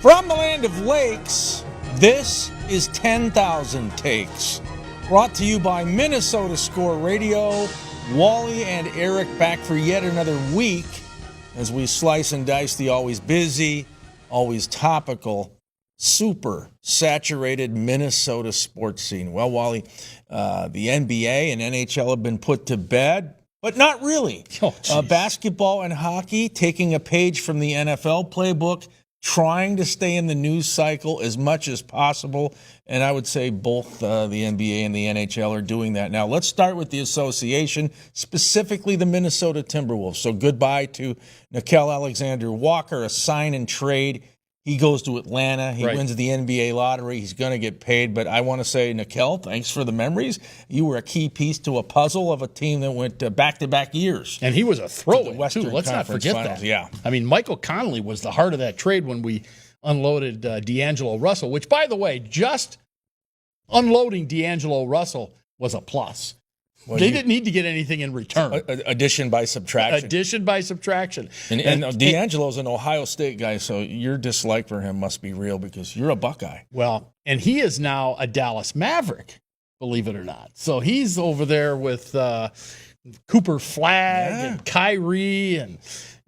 From the land of lakes, this is 10,000 Takes. Brought to you by Minnesota Score Radio. Wally and Eric back for yet another week as we slice and dice the always busy, always topical, super saturated Minnesota sports scene. Well, Wally, the NBA and NHL have been put to bed, but not really. Basketball and hockey taking a page from the NFL playbook, trying to stay in the news cycle as much as possible. And I would say both the NBA and the NHL are doing that. Now, let's start with the association, specifically the Minnesota Timberwolves. So goodbye to Nickeil Alexander-Walker, a sign and trade. He goes to Atlanta. He wins the NBA lottery. He's going to get paid. But I want to say, Nickeil, thanks for the memories. You were a key piece to a puzzle of a team that went back-to-back years. And he was a throw-in, too. Let's not forget that. Yeah. I mean, Michael Conley was the heart of that trade when we unloaded D'Angelo Russell, which, by the way, just unloading D'Angelo Russell was a plus. Well, they didn't need to get anything in return. Addition by subtraction. Addition by subtraction. And D'Angelo's an Ohio State guy, so your dislike for him must be real because you're a Buckeye. Well, and he is now a Dallas Maverick, believe it or not. So he's over there with Cooper Flagg and Kyrie and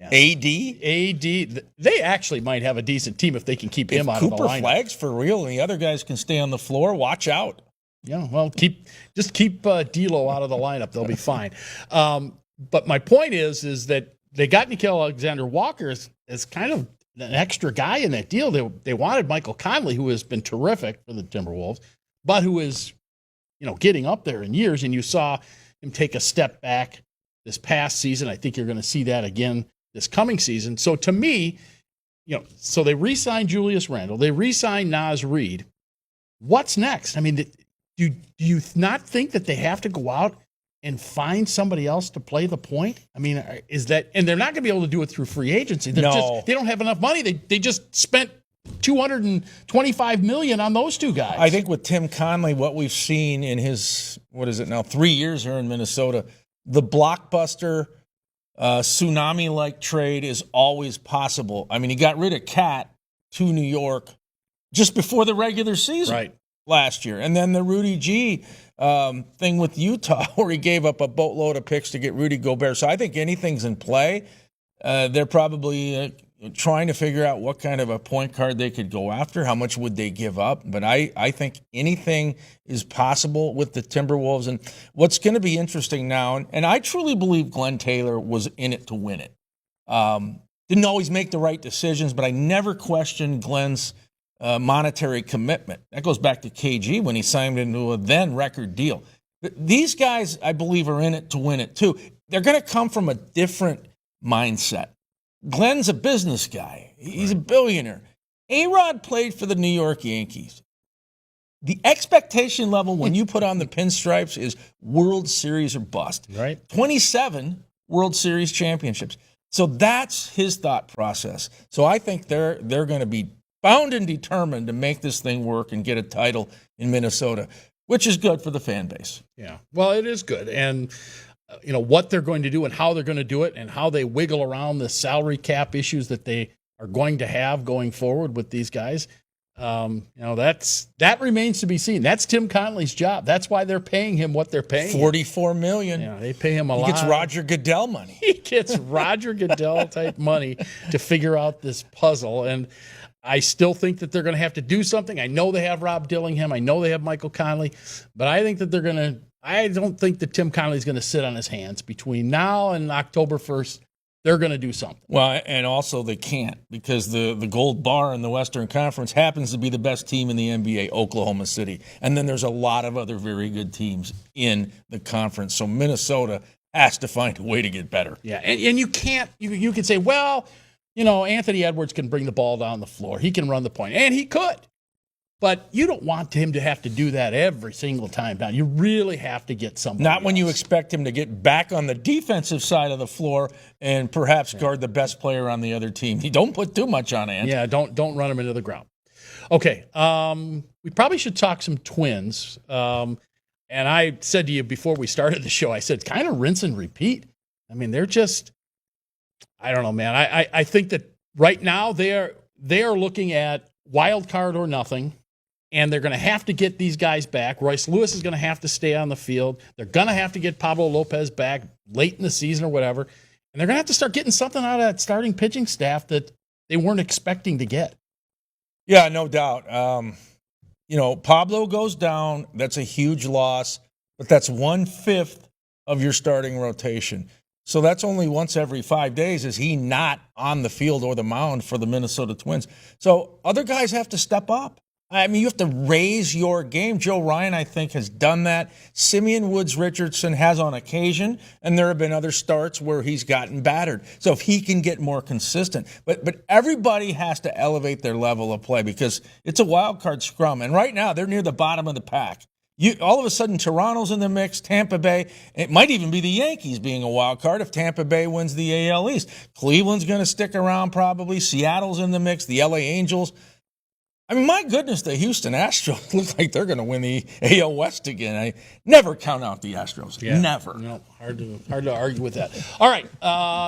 AD. They actually might have a decent team if they can keep him out of the lineup. Cooper Flagg's for real and the other guys can stay on the floor, watch out. Yeah, well, keep D'Lo out of the lineup. They'll be fine. But my point is that they got Nickeil Alexander-Walker as kind of an extra guy in that deal. They wanted Michael Conley, who has been terrific for the Timberwolves, but who is, getting up there in years. And you saw him take a step back this past season. I think you're going to see that again this coming season. So to me, so they re-signed Julius Randle. They re-signed Naz Reid. What's next? I mean, do you not think that they have to go out and find somebody else to play the point? I mean, is that, and they're not going to be able to do it through free agency. They don't have enough money. They just spent $225 million on those two guys. I think with Tim Conley, what we've seen in his, 3 years here in Minnesota, the blockbuster tsunami-like trade is always possible. I mean, he got rid of Cat to New York just before the regular season last year. And then the Rudy G thing with Utah where he gave up a boatload of picks to get Rudy Gobert. So I think anything's in play. They're probably trying to figure out what kind of a point guard they could go after. How much would they give up? But I think anything is possible with the Timberwolves. And what's going to be interesting now, and I truly believe Glenn Taylor was in it to win it. Didn't always make the right decisions, but I never questioned Glenn's monetary commitment. That goes back to KG when he signed into a then record deal. These guys, I believe, are in it to win it too. They're going to come from a different mindset. Glenn's a business guy. He's a billionaire. A-Rod played for the New York Yankees. The expectation level when you put on the pinstripes is World Series or bust. 27 World Series championships. So that's his thought process. So I think they're going to be bound and determined to make this thing work and get a title in Minnesota, which is good for the fan base. Yeah, well, it is good. And, what they're going to do and how they're going to do it and how they wiggle around the salary cap issues that they are going to have going forward with these guys, that remains to be seen. That's Tim Conley's job. That's why they're paying him what they're paying. $44 million. Yeah, they pay him a lot. He gets Roger Goodell money. He gets Roger Goodell type money to figure out this puzzle. And I still think that they're going to have to do something. I know they have Rob Dillingham. I know they have Michael Conley. But I think that I don't think that Tim Conley's going to sit on his hands between now and October 1st. They're going to do something. Well, and also they can't because the gold bar in the Western Conference happens to be the best team in the NBA, Oklahoma City. And then there's a lot of other very good teams in the conference. So Minnesota has to find a way to get better. Yeah, and you can't – you can say, well, Anthony Edwards can bring the ball down the floor. He can run the point, and he could. But you don't want him to have to do that every single time down. You really have to get somebody Not when else. you expect him to get back on the defensive side of the floor and perhaps guard the best player on the other team. You don't put too much on Ant. Yeah, don't run him into the ground. Okay, we probably should talk some Twins. And I said to you before we started the show, I said kind of rinse and repeat. I mean, they're just, I don't know, man. I think that right now they are looking at wild card or nothing, and they're going to have to get these guys back. Royce Lewis is going to have to stay on the field. They're going to have to get Pablo Lopez back late in the season or whatever, and they're going to have to start getting something out of that starting pitching staff that they weren't expecting to get. Yeah, no doubt. Pablo goes down. That's a huge loss, but that's 1/5 of your starting rotation. So that's only once every 5 days is he not on the field or the mound for the Minnesota Twins. So other guys have to step up. I mean, you have to raise your game. Joe Ryan, I think, has done that. Simeon Woods Richardson has on occasion, and there have been other starts where he's gotten battered. So if he can get more consistent. But everybody has to elevate their level of play because it's a wild card scrum. And right now, they're near the bottom of the pack. All of a sudden, Toronto's in the mix, Tampa Bay. It might even be the Yankees being a wild card if Tampa Bay wins the AL East. Cleveland's going to stick around probably. Seattle's in the mix, the LA Angels. I mean, my goodness, the Houston Astros look like they're going to win the AL West again. I never count out the Astros. Yeah. Never. No, hard to argue with that. All right,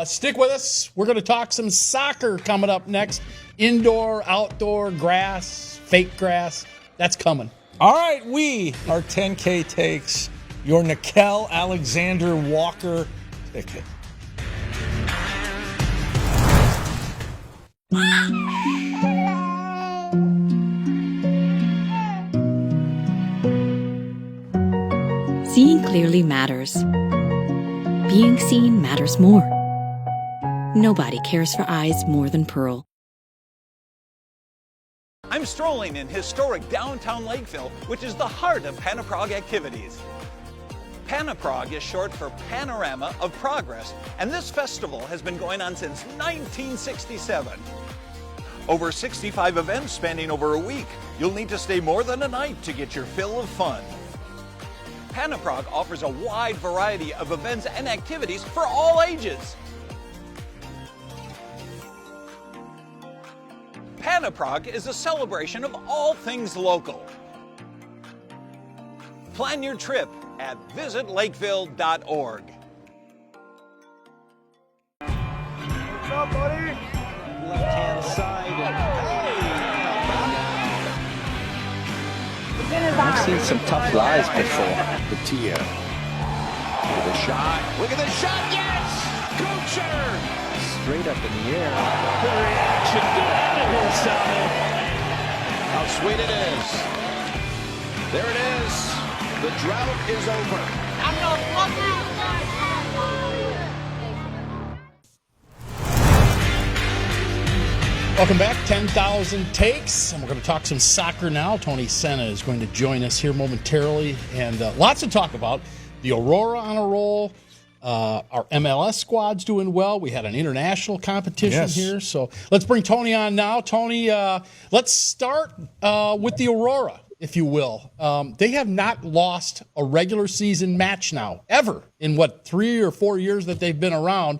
stick with us. We're going to talk some soccer coming up next. Indoor, outdoor, grass, fake grass. That's coming. All right, we are 10K Takes, your Nickel Alexander Walker ticket. Seeing clearly matters. Being seen matters more. Nobody cares for eyes more than Pearl. I'm strolling in historic downtown Lakeville, which is the heart of Panaprog activities. Panaprog is short for Panorama of Progress, and this festival has been going on since 1967. Over 65 events spanning over a week. You'll need to stay more than a night to get your fill of fun. Panaprog offers a wide variety of events and activities for all ages. Panaprog is a celebration of all things local. Plan your trip at visitlakeville.org. What's up, buddy? Left-hand side. I've seen some tough lies before. Batia. With a shot. Look at the shot. Yes! Kucher! Straight up in the air. The reaction. Get out of here, Sanneh. How sweet it is. There it is. The drought is over. I'm gonna fuck out. Welcome back, 10,000 Takes, and we're going to talk some soccer now. Tony Sanneh is going to join us here momentarily, and lots to talk about. The Aurora on a roll. Our MLS squad's doing well. We had an international competition here, so let's bring Tony on now. Tony, let's start with the Aurora, if you will. They have not lost a regular season match now, ever, in 3 or 4 years that they've been around.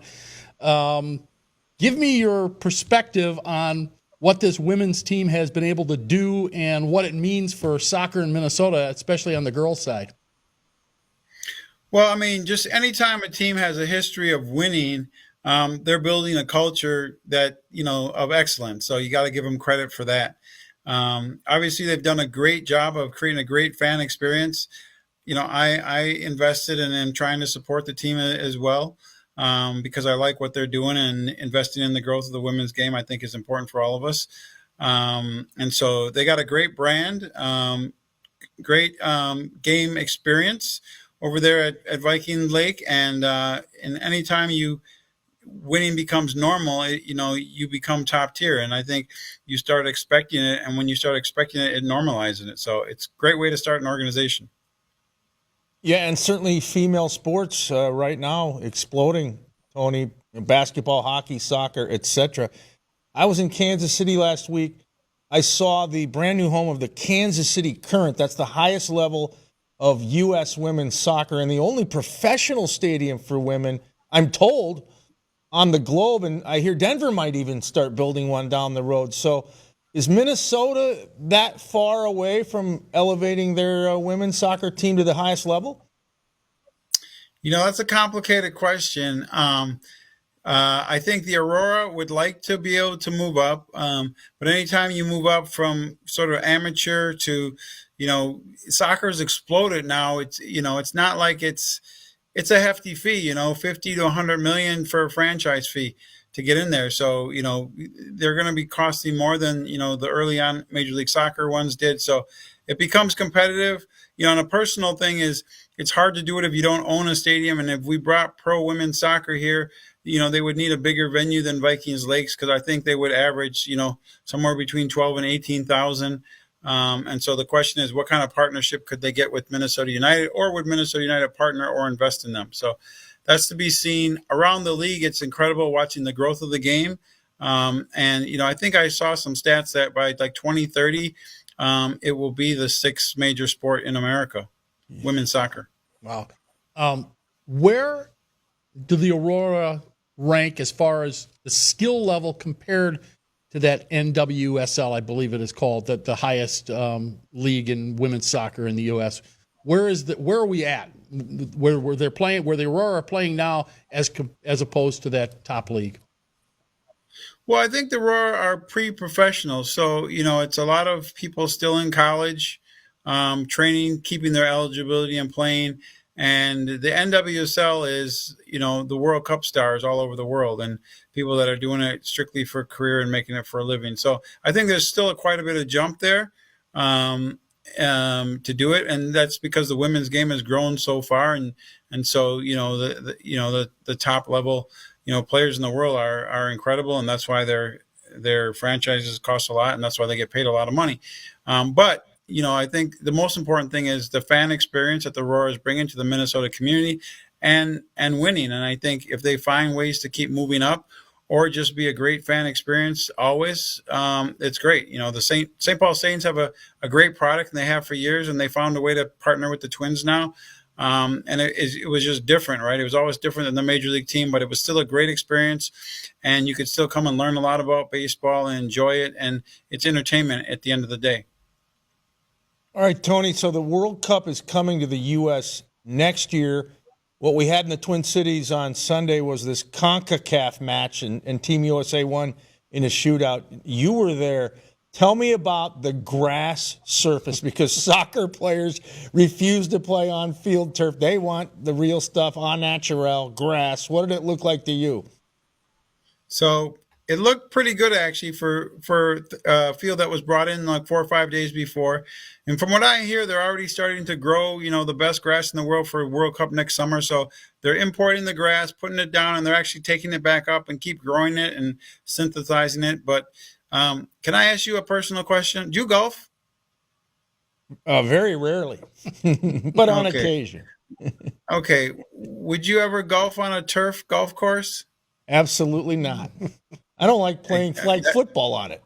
Give me your perspective on what this women's team has been able to do and what it means for soccer in Minnesota, especially on the girls' side. Well, I mean, just anytime a team has a history of winning, they're building a culture that, of excellence. So you got to give them credit for that. Obviously, they've done a great job of creating a great fan experience. I invested in trying to support the team as well. Because I like what they're doing, and investing in the growth of the women's game, I think, is important for all of us. And so they got a great brand, great game experience over there at Viking Lake. And anytime winning becomes normal, you become top tier. And I think you start expecting it. And when you start expecting it, it normalizes it. So it's a great way to start an organization. Yeah, and certainly female sports right now exploding, Tony, basketball, hockey, soccer, etc. I was in Kansas City last week. I saw the brand new home of the Kansas City Current. That's the highest level of U.S. women's soccer and the only professional stadium for women, I'm told, on the globe. And I hear Denver might even start building one down the road. So is Minnesota that far away from elevating their women's soccer team to the highest level? That's a complicated question. I think the Aurora would like to be able to move up, but anytime you move up from sort of amateur to, soccer's exploded now. It's not like it's a hefty fee, 50 to 100 million for a franchise fee to get in there. So, they're going to be costing more than, the early on Major League Soccer ones did. So it becomes competitive. And a personal thing is it's hard to do it if you don't own a stadium. And if we brought pro women's soccer here, they would need a bigger venue than Vikings Lakes, because I think they would average, somewhere between 12 and 18,000. And so the question is, what kind of partnership could they get with Minnesota United, or would Minnesota United partner or invest in them? So that's to be seen. Around the league, it's incredible watching the growth of the game. And I think I saw some stats that by like 2030, it will be the sixth major sport in America, women's soccer. Wow. Where do the Aurora rank as far as the skill level compared to that NWSL, I believe it is called, the highest league in women's soccer in the U.S.? Where are we at? Where they're playing, where the Aurora are playing now, as opposed to that top league? Well, I think the Aurora are pre-professional, so it's a lot of people still in college, training, keeping their eligibility and playing. And the NWSL is, the World Cup stars all over the world, and people that are doing it strictly for a career and making it for a living. So I think there's still quite a bit of jump there to do it, and that's because the women's game has grown so far, and so the top level players in the world are incredible, and that's why their franchises cost a lot, and that's why they get paid a lot of money. But I think the most important thing is the fan experience that the Aurora is bringing to the Minnesota community, and winning. And I think if they find ways to keep moving up, or just be a great fan experience always, it's great. The St. Paul Saints have a great product, and they have for years, and they found a way to partner with the Twins now. And it was just different, right? It was always different than the Major League team, but it was still a great experience, and you could still come and learn a lot about baseball and enjoy it, and it's entertainment at the end of the day. All right, Tony, so the World Cup is coming to the U.S. next year. What we had in the Twin Cities on Sunday was this CONCACAF match, and Team USA won in a shootout. You were there. Tell me about the grass surface, because soccer players refuse to play on field turf. They want the real stuff, au naturel, grass. What did it look like to you? So it looked pretty good, actually, for a field that was brought in like 4 or 5 days before. And from what I hear, they're already starting to grow, the best grass in the world for World Cup next summer. So they're importing the grass, putting it down, and they're actually taking it back up and keep growing it and synthesizing it. But can I ask you a personal question? Do you golf? Very rarely, but on occasion. Okay. Would you ever golf on a turf golf course? Absolutely not. I don't like playing flag football on it.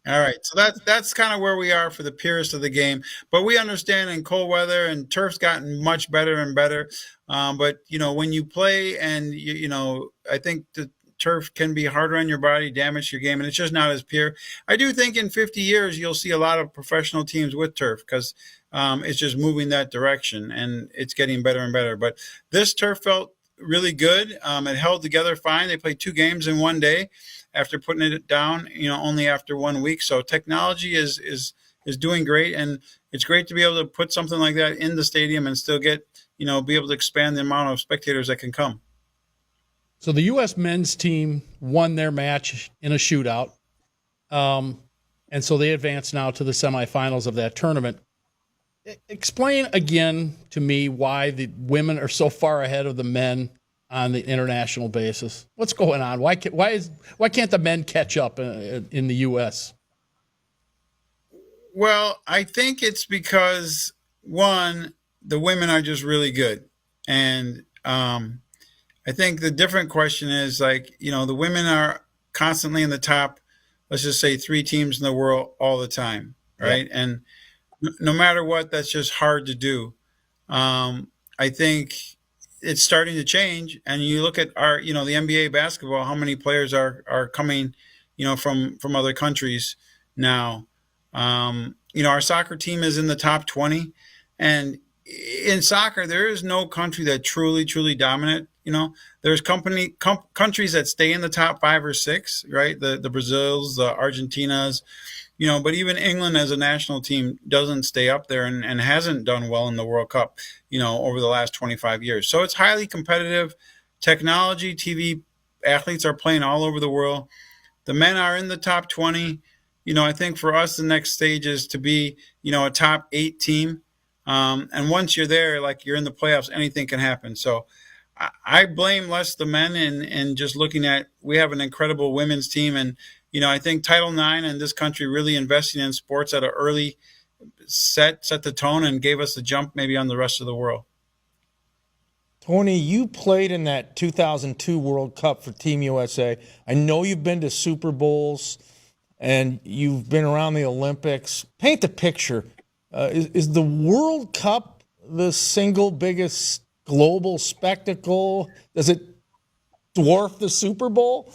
All right. So that's kind of where we are for the purists of the game. But we understand in cold weather, and turf's gotten much better and better. But, when you play, and, I think the turf can be harder on your body, damage your game, and it's just not as pure. I do think in 50 years, you'll see a lot of professional teams with turf, because it's just moving that direction, and it's getting better and better. But this turf felt really good. It held together fine. They played 2 games in one day after putting it down, only after 1 week. So technology is doing great, and it's great to be able to put something like that in the stadium and still get, be able to expand the amount of spectators that can come. So the U.S. men's team won their match in a shootout, and so they advance now to the semifinals of that tournament. Explain again to me why the women are so far ahead of the men on the international basis. What's going on? Why can't the men catch up in the U.S.? Well, I think it's because, one, the women are just really good, and I think the different question is, the women are constantly in the top, let's just say 3 teams in the world all the time, right? Yeah. And no matter what, that's just hard to do. I think it's starting to change, and you look at our, the NBA basketball, how many players are coming, from other countries now. Our soccer team is in the top 20, and in soccer, there is no country that truly, truly dominant There's countries that stay in the top 5 or 6, right? The Brazils, the Argentinas, but even England as a national team doesn't stay up there and hasn't done well in the World Cup, over the last 25 years. So it's highly competitive. Technology, TV, athletes are playing all over the world. The men are in the top 20. I think for us, the next stage is to be, a top 8 team. And once you're there, like you're in the playoffs, anything can happen. So I blame less the men and just looking at, we have an incredible women's team. And, I think Title IX in this country really investing in sports at an early set the tone and gave us the jump maybe on the rest of the world. Tony, you played in that 2002 World Cup for Team USA. I know you've been to Super Bowls and you've been around the Olympics. Paint the picture. Is the World Cup the single biggest global spectacle? Does it dwarf the Super Bowl?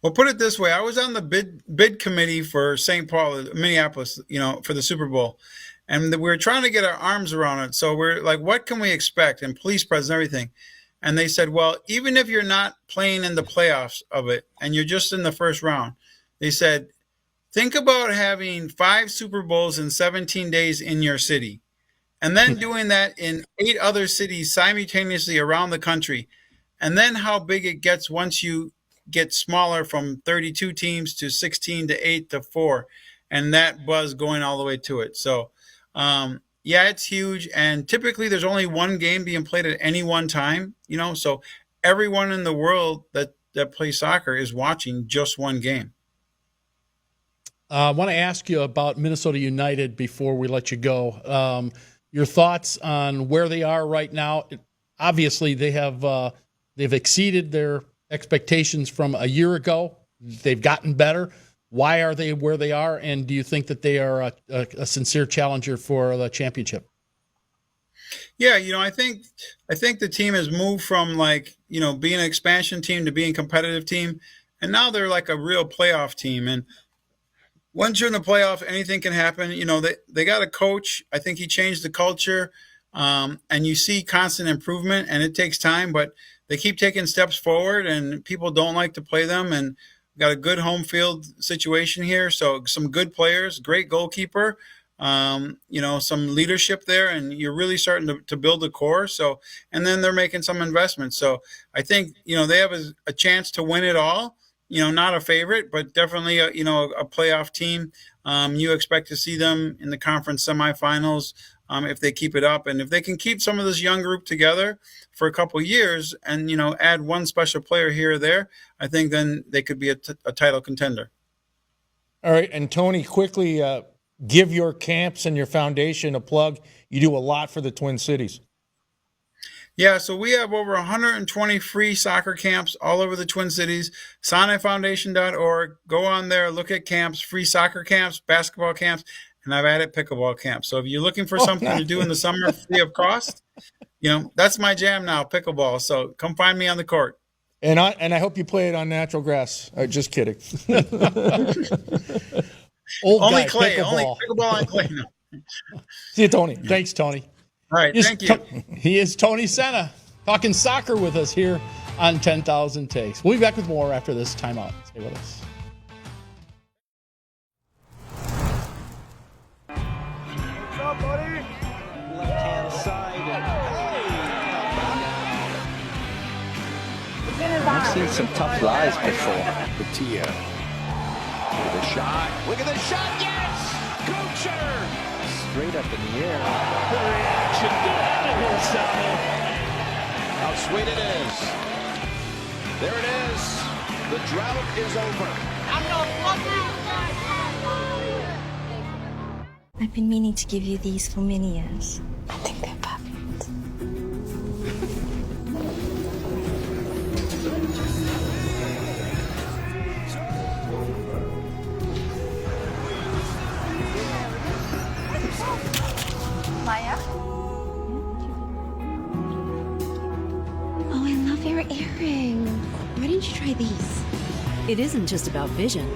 Well, put it this way. I was on the bid committee for St. Paul, Minneapolis, for the Super Bowl. And we were trying to get our arms around it. So we're like, what can we expect? And police presence and everything. And they said, well, even if you're not playing in the playoffs of it and you're just in the first round, they said, think about having 5 Super Bowls in 17 days in your city. And then doing that in 8 other cities simultaneously around the country. And then how big it gets once you get smaller from 32 teams to 16 to 8 to 4. And that buzz going all the way to it. So, yeah, it's huge. And typically there's only one game being played at any one time, so everyone in the world that plays soccer is watching just one game. I want to ask you about Minnesota United before we let you go. Your thoughts on where they are right now. Obviously, they've exceeded their expectations from a year ago. They've gotten better. Why are they where they are? And do you think that they are a sincere challenger for the championship? Yeah, I think the team has moved from being an expansion team to being a competitive team. And now they're like a real playoff team. And once you're in the playoff, anything can happen. They got a coach. I think he changed the culture. And you see constant improvement, and it takes time, but they keep taking steps forward, and people don't like to play them. And got a good home field situation here. So some good players, great goalkeeper, some leadership there, and you're really starting to build a core. So, and then they're making some investments. So I think, they have a chance to win it all, not a favorite, but definitely a playoff team. You expect to see them in the conference semifinals if they keep it up. And if they can keep some of this young group together for a couple of years and, add one special player here or there, I think then they could be a title contender. All right. And Tony, quickly give your camps and your foundation a plug. You do a lot for the Twin Cities. Yeah, so we have over 120 free soccer camps all over the Twin Cities. SannehFoundation.org. Go on there, look at camps, free soccer camps, basketball camps, and I've added pickleball camps. So if you're looking for something to do in the summer free of cost, that's my jam now, pickleball. So come find me on the court. And I hope you play it on natural grass. Just kidding. Only clay. Only pickleball and clay. No. See you, Tony. Thanks, Tony. All right, thank you. He is Tony Sanneh, talking soccer with us here on 10,000 Takes. We'll be back with more after this timeout. Stay with us. What's up, buddy? Left-hand side. I've seen some tough lies before. Batia. With a shot. Look at the shot. Yes! Kucher! Straight up in the air. The reaction. Get out of here, Sanneh. How sweet it is. There it is. The drought is over. I've been meaning to give you these for many years. I think they're perfect. Maya? Oh, I love your earring. Why didn't you try these? It isn't just about vision.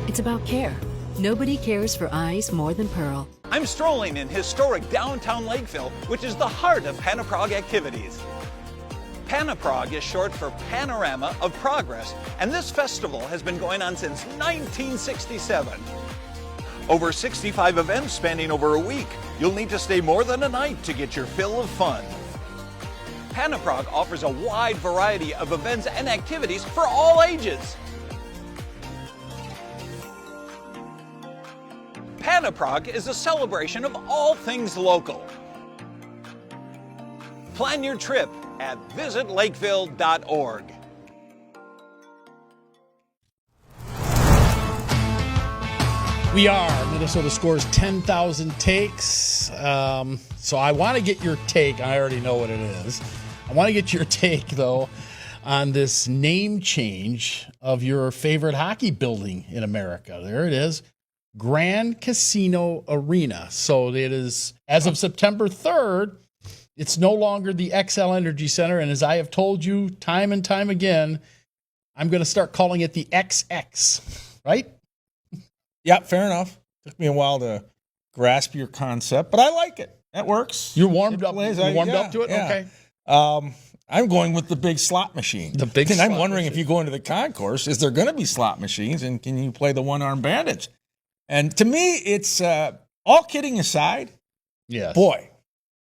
It's about care. Nobody cares for eyes more than Pearl. I'm strolling in historic downtown Lakeville, which is the heart of Pennaprog activities. Panaprog is short for Panorama of Progress, and this festival has been going on since 1967. Over 65 events spanning over a week. You'll need to stay more than a night to get your fill of fun. Panaprog offers a wide variety of events and activities for all ages. Panaprog is a celebration of all things local. Plan your trip at visitlakeville.org. We are. Minnesota scores 10,000 takes. So I want to get your take. I already know what it is. I want to get your take, though, on this name change of your favorite hockey building in America. There it is. Grand Casino Arena. So it is, as of September 3rd, it's no longer the XL Energy Center. And as I have told you time and time again, I'm going to start calling it the XX, right? Yeah, fair enough. Took me a while to grasp your concept, but I like it. That works. You're warmed up. You warmed up to it? Yeah. Okay. I'm going with the big slot machine. The big and slot I'm wondering machine. if you go into the concourse, is there going to be slot machines, and can you play the one-arm bandage? And to me, it's all kidding aside. Yes. Boy,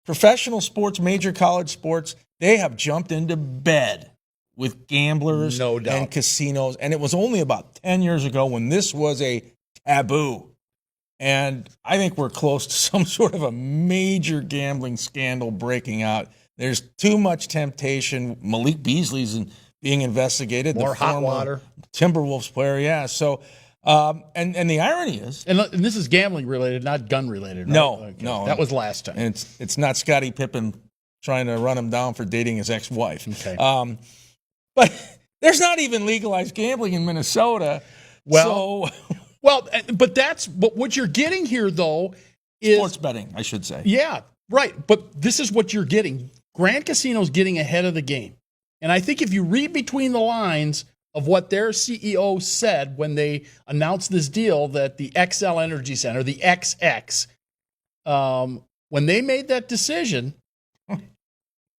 professional sports, major college sports, they have jumped into bed with gamblers No doubt. and casinos. And it was only about 10 years ago when this was a taboo. And I think we're close to some sort of a major gambling scandal breaking out. There's too much temptation. Malik Beasley's being investigated. More the hot former water. Timberwolves player, yeah. So, and the irony is, And this is gambling related, not gun related, right? No, no. That was last time. and it's not Scottie Pippen trying to run him down for dating his ex-wife. Okay. But there's not even legalized gambling in Minnesota. Well, so, Well, but what you're getting here, though, is sports betting, I should say. Yeah, right. But this is what you're getting. Grand Casino's getting ahead of the game. And I think if you read between the lines of what their CEO said when they announced this deal, that the XL Energy Center, the XX, when they made that decision,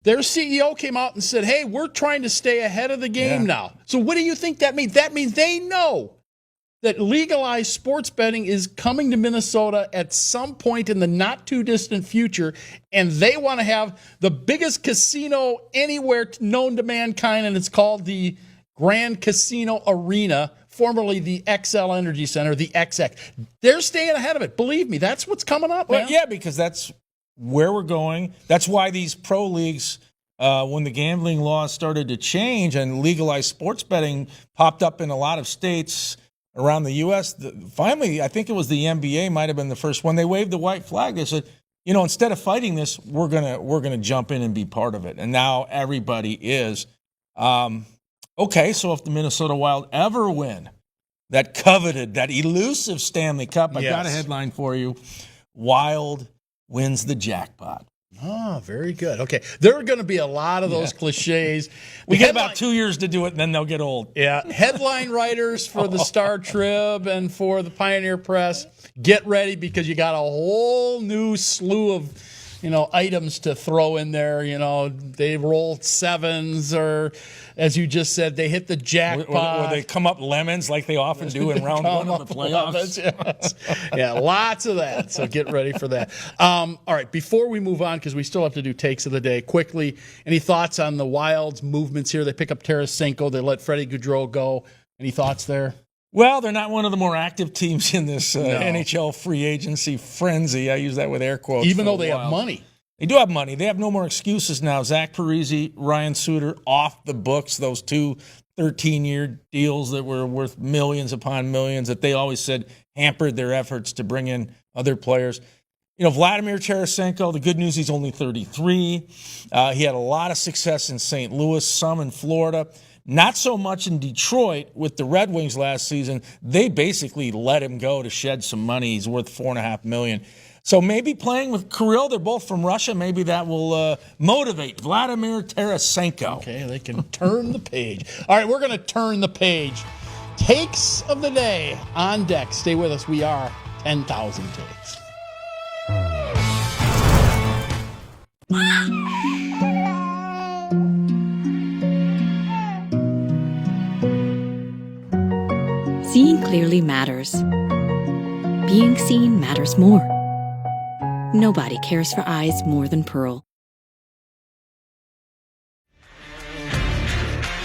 their CEO came out and said, hey, we're trying to stay ahead of the game now. So what do you think that means? That means they know that legalized sports betting is coming to Minnesota at some point in the not-too-distant future, and they want to have the biggest casino anywhere known to mankind, and it's called the Grand Casino Arena, formerly the XL Energy Center, the XX. They're staying ahead of it. Believe me, that's what's coming up, man. Well, yeah, because that's where we're going. That's why these pro leagues, when the gambling laws started to change and legalized sports betting popped up in a lot of states around the U.S., finally, I think it was the NBA might have been the first one. They waved the white flag. They said, instead of fighting this, we're gonna jump in and be part of it. And now everybody is. Okay, so if the Minnesota Wild ever win that coveted, that elusive Stanley Cup, I've got a headline for you. Wild wins the jackpot. Oh, very good. Okay. There are going to be a lot of those cliches. We get about 2 years to do it, and then they'll get old. Yeah. Headline writers for the Star Trib and for the Pioneer Press, get ready because you got a whole new slew of, items to throw in there. They roll sevens, or as you just said, they hit the jackpot. Or they come up lemons like they often do in round one of the playoffs. Yes. Yeah, lots of that. So get ready for that. All right, before we move on, because we still have to do takes of the day, quickly, any thoughts on the Wild's movements here? They pick up Tarasenko. They let Freddie Gaudreau go. Any thoughts there? Well, they're not one of the more active teams in this NHL free agency frenzy. I use that with air quotes. Even though they have money. They do have money. They have no more excuses now. Zach Parise, Ryan Suter off the books, those two 13-year deals that were worth millions upon millions that they always said hampered their efforts to bring in other players. Vladimir Tarasenko, the good news, he's only 33. He had a lot of success in St. Louis, some in Florida. Not so much in Detroit with the Red Wings last season. They basically let him go to shed some money. He's worth $4.5 million. So maybe playing with Kirill, they're both from Russia, maybe that will motivate Vladimir Tarasenko. Okay, they can turn the page. All right, we're going to turn the page. Takes of the day on deck. Stay with us. We are 10,000 takes. clearly matters. Being seen matters more. Nobody cares for eyes more than Pearl.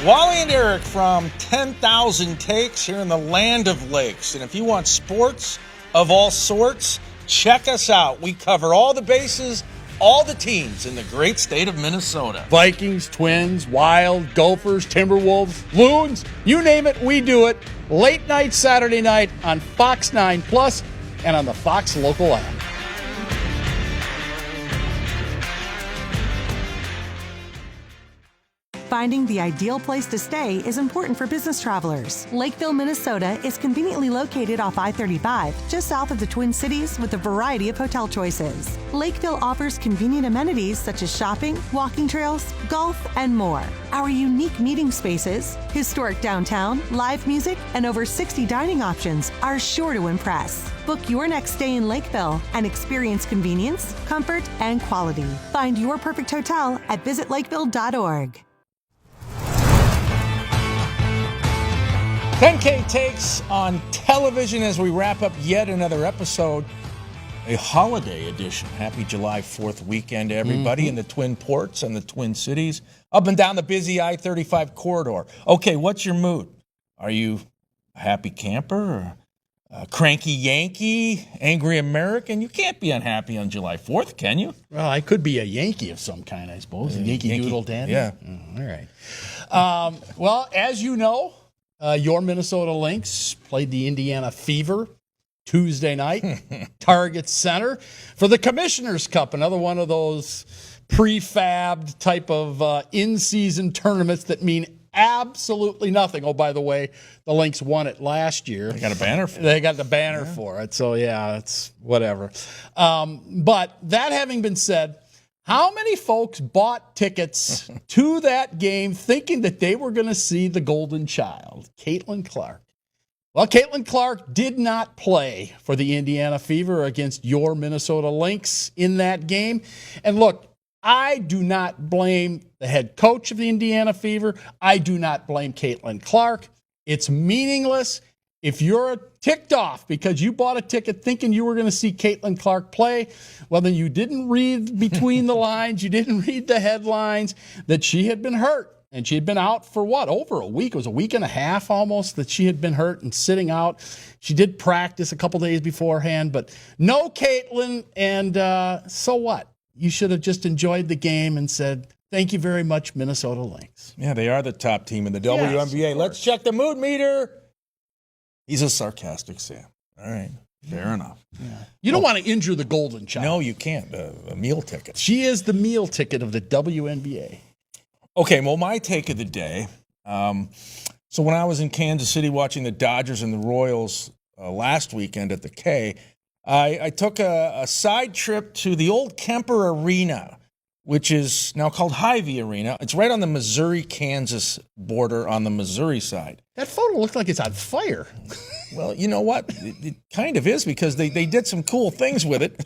Wally and Eric from 10,000 Takes here in the land of lakes. And if you want sports of all sorts, check us out. We cover all the bases, all the teams in the great state of Minnesota. Vikings, Twins, Wild, Gophers, Timberwolves, Loons, you name it, we do it. Late night Saturday night on Fox 9 Plus and on the Fox local app. Finding the ideal place to stay is important for business travelers. Lakeville, Minnesota is conveniently located off I-35, just south of the Twin Cities with a variety of hotel choices. Lakeville offers convenient amenities such as shopping, walking trails, golf, and more. Our unique meeting spaces, historic downtown, live music, and over 60 dining options are sure to impress. Book your next stay in Lakeville and experience convenience, comfort, and quality. Find your perfect hotel at visitlakeville.org. 10K Takes on television as we wrap up yet another episode, a holiday edition. Happy July 4th weekend to everybody in the Twin Ports and the Twin Cities, up and down the busy I-35 corridor. Okay, what's your mood? Are you a happy camper or a cranky Yankee, angry American? You can't be unhappy on July 4th, can you? Well, I could be a Yankee of some kind, I suppose. A Yankee Doodle Dandy? Yeah. All right. Well, as you know, your Minnesota Lynx played the Indiana Fever Tuesday night, Target Center, for the Commissioner's Cup, another one of those prefabbed type of in-season tournaments that mean absolutely nothing. Oh, by the way, the Lynx won it last year. They got a banner for it. They got the banner for it. So, yeah, it's whatever. But that having been said, how many folks bought tickets to that game thinking that they were going to see the golden child, Caitlin Clark? Well, Caitlin Clark did not play for the Indiana Fever against your Minnesota Lynx in that game. And look, I do not blame the head coach of the Indiana Fever. I do not blame Caitlin Clark. It's meaningless. If you're ticked off because you bought a ticket thinking you were going to see Caitlin Clark play, well, then you didn't read between the lines. You didn't read the headlines that she had been hurt. And she had been out for what? Over a week. It was a week and a half almost that she had been hurt and sitting out. She did practice a couple days beforehand, but no Caitlin. And so what? You should have just enjoyed the game and said, thank you very much, Minnesota Lynx. Yeah, they are the top team in the WNBA. Yes, let's check the mood meter. He's a sarcastic Sam. All right. Fair enough. Yeah. You don't want to injure the golden child. No, you can't. A meal ticket. She is the meal ticket of the WNBA. Okay, well, my take of the day. So when I was in Kansas City watching the Dodgers and the Royals last weekend at the K, I took a side trip to the old Kemper Arena, which is now called Hy-Vee Arena. It's right on the Missouri-Kansas border on the Missouri side. That photo looks like it's on fire. Well, you know what? It kind of is because they did some cool things with it.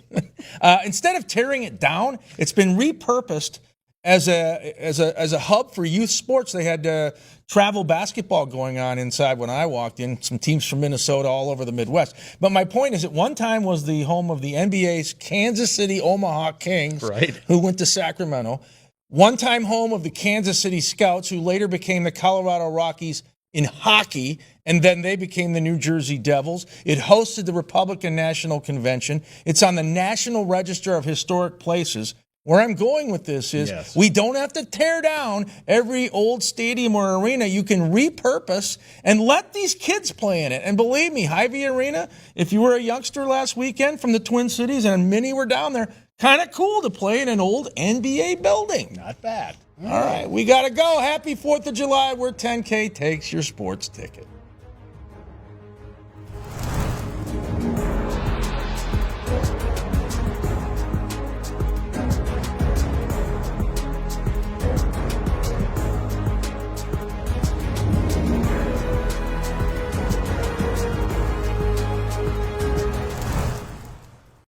Instead of tearing it down, it's been repurposed as a hub for youth sports. They had travel basketball going on inside when I walked in, some teams from Minnesota all over the Midwest. But my point is, at one time was the home of the NBA's Kansas City Omaha Kings, right, who went to Sacramento. One time home of the Kansas City Scouts, who later became the Colorado Rockies in hockey, and then they became the New Jersey Devils. It hosted the Republican National Convention. It's on the National Register of Historic Places. Where I'm going with this is we don't have to tear down every old stadium or arena. You can repurpose and let these kids play in it. And believe me, Hy-Vee Arena, if you were a youngster last weekend from the Twin Cities, and many were down there, kind of cool to play in an old NBA building. Not bad. All right, we got to go. Happy 4th of July. We're 10K Takes your sports ticket.